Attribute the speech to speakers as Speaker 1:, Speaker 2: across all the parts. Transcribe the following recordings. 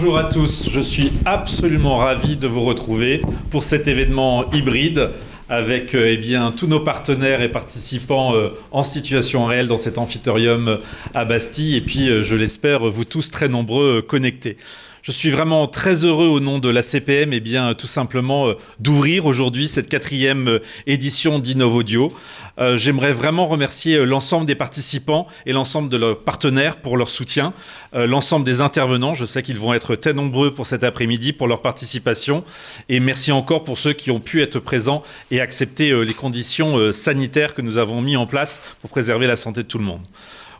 Speaker 1: Bonjour à tous, je suis absolument ravi de vous retrouver pour cet événement hybride avec tous nos partenaires et participants en situation réelle dans cet amphitheurium à Bastille et puis je l'espère vous tous très nombreux connectés. Je suis vraiment très heureux au nom de la CPM tout simplement d'ouvrir aujourd'hui cette 4e édition d'InnovAudio. J'aimerais vraiment remercier l'ensemble des participants et l'ensemble de leurs partenaires pour leur soutien, l'ensemble des intervenants, je sais qu'ils vont être très nombreux pour cet après-midi, pour leur participation et merci encore pour ceux qui ont pu être présents et accepter les conditions sanitaires que nous avons mis en place pour préserver la santé de tout le monde.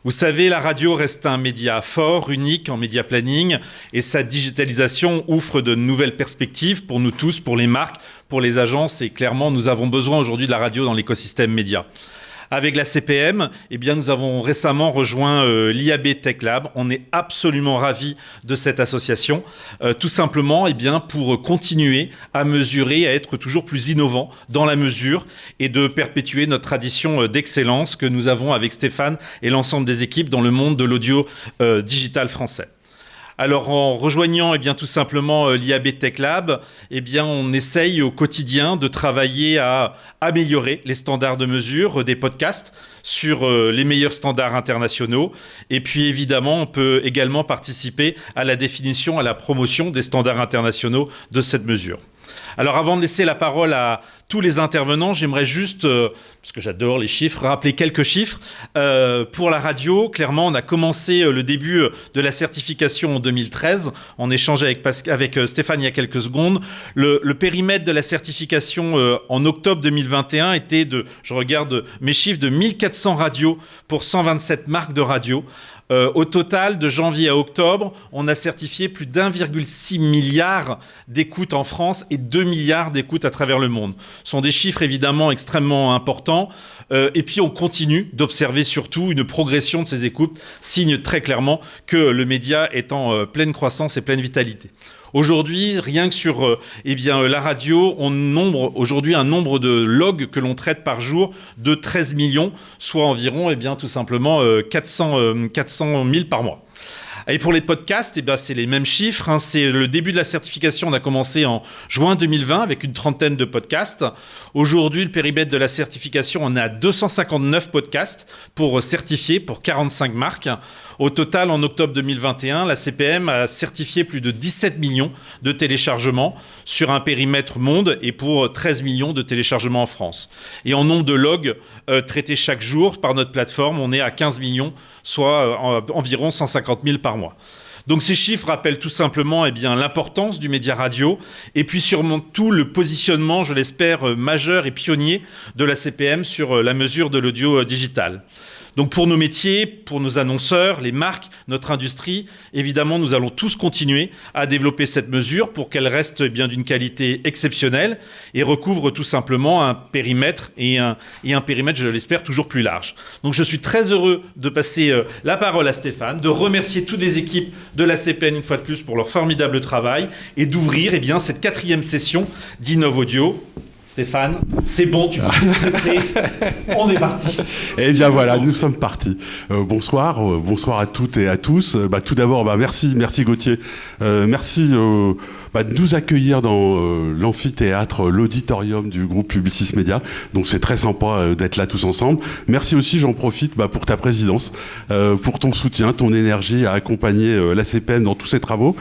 Speaker 1: Vous savez, la radio reste un média fort, unique en média planning et sa digitalisation offre de nouvelles perspectives pour nous tous, pour les marques, pour les agences et clairement, nous avons besoin aujourd'hui de la radio dans l'écosystème média. Avec la CPM, nous avons récemment rejoint l'IAB Tech Lab. On est absolument ravis de cette association, tout simplement pour continuer à mesurer, à être toujours plus innovant dans la mesure et de perpétuer notre tradition d'excellence que nous avons avec Stéphane et l'ensemble des équipes dans le monde de l'audio digital français. Alors en rejoignant tout simplement l'IAB Tech Lab, on essaye au quotidien de travailler à améliorer les standards de mesure des podcasts sur les meilleurs standards internationaux. Et puis évidemment, on peut également participer à la définition, à la promotion des standards internationaux de cette mesure. Alors avant de laisser la parole à tous les intervenants, j'aimerais juste, parce que j'adore les chiffres, rappeler quelques chiffres. Pour la radio, clairement, on a commencé le début de la certification en 2013. On échangeait avec Stéphane il y a quelques secondes. Le périmètre de la certification en octobre 2021 était je regarde mes chiffres, de 1400 radios pour 127 marques de radio. Au total, de janvier à octobre, on a certifié plus d'1,6 milliard d'écoutes en France et 2 milliards d'écoutes à travers le monde. Ce sont des chiffres évidemment extrêmement importants. Et puis on continue d'observer surtout une progression de ces écoutes, signe très clairement que le média est en pleine croissance et pleine vitalité. Aujourd'hui, rien que sur la radio, on nombre aujourd'hui un nombre de logs que l'on traite par jour de 13 millions, soit environ tout simplement 400 000 par mois. Et pour les podcasts, c'est les mêmes chiffres. C'est le début de la certification. On a commencé en juin 2020 avec une trentaine de podcasts. Aujourd'hui, le périmètre de la certification, on est à 259 podcasts pour certifier pour 45 marques. Au total, en octobre 2021, la CPM a certifié plus de 17 millions de téléchargements sur un périmètre monde et pour 13 millions de téléchargements en France. Et en nombre de logs traités chaque jour par notre plateforme, on est à 15 millions, soit environ 150 000 par mois. Donc ces chiffres rappellent tout simplement l'importance du média radio et puis sûrement tout le positionnement, je l'espère, majeur et pionnier de la CPM sur la mesure de l'audio digital. Donc pour nos métiers, pour nos annonceurs, les marques, notre industrie, évidemment, nous allons tous continuer à développer cette mesure pour qu'elle reste d'une qualité exceptionnelle et recouvre tout simplement un périmètre et un périmètre, je l'espère, toujours plus large. Donc je suis très heureux de passer la parole à Stéphane, de remercier toutes les équipes de la CPN une fois de plus pour leur formidable travail et d'ouvrir cette 4e session d'InnovAudio. Stéphane, c'est bon, tu peux plus stresser, on est parti.
Speaker 2: Eh bien voilà, nous sommes partis. Bonsoir à toutes et à tous. Tout d'abord, merci Gauthier. Merci de nous accueillir dans l'amphithéâtre, l'auditorium du groupe Publicis Média. Donc c'est très sympa d'être là tous ensemble. Merci aussi, j'en profite pour ta présidence, pour ton soutien, ton énergie à accompagner la CPM dans tous ses travaux.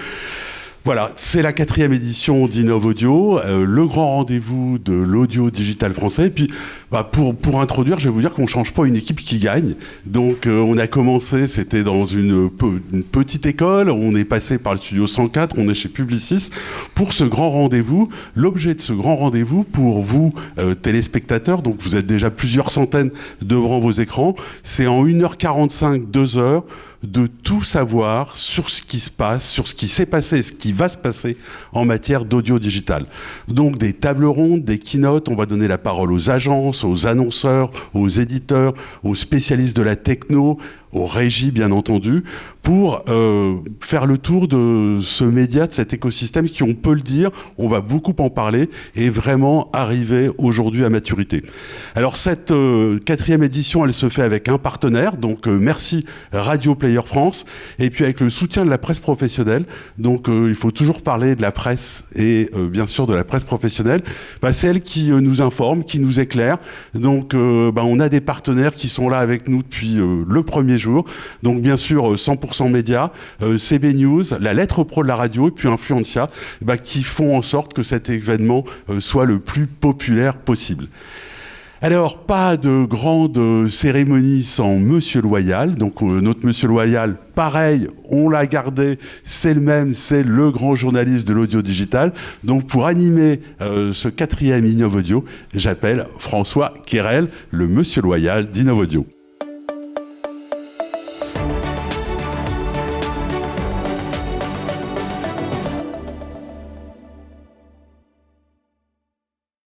Speaker 2: Voilà, c'est la 4e édition d'InnovAudio, le grand rendez-vous de l'audio digital français. Et puis, pour introduire, je vais vous dire qu'on ne change pas une équipe qui gagne. Donc, on a commencé, c'était dans une petite école, on est passé par le studio 104, on est chez Publicis pour ce grand rendez-vous. L'objet de ce grand rendez-vous, pour vous, téléspectateurs, donc vous êtes déjà plusieurs centaines devant vos écrans, c'est en 1h45, 2h, de tout savoir sur ce qui se passe, sur ce qui s'est passé, ce qui va se passer en matière d'audio digital. Donc des tables rondes, des keynotes, on va donner la parole aux agences, aux annonceurs, aux éditeurs, aux spécialistes de la techno, aux régies bien entendu, pour faire le tour de ce média, de cet écosystème qui, on peut le dire, on va beaucoup en parler, est vraiment arrivé aujourd'hui à maturité. Alors cette 4e édition, elle se fait avec un partenaire, donc merci Radio Player France, et puis avec le soutien de la presse professionnelle. Donc il faut toujours parler de la presse et bien sûr de la presse professionnelle. C'est elle qui nous informe, qui nous éclaire. Donc on a des partenaires qui sont là avec nous depuis le premier jour. Donc bien sûr 100% Média, CB News, la Lettre Pro de la radio et puis Influencia, qui font en sorte que cet événement soit le plus populaire possible. Alors, pas de grande cérémonie sans Monsieur Loyal. Donc, notre Monsieur Loyal, pareil, on l'a gardé, c'est le même, c'est le grand journaliste de l'audio digital. Donc, pour animer ce 4e Innov Audio, j'appelle François Quérel, le Monsieur Loyal d'Innov Audio.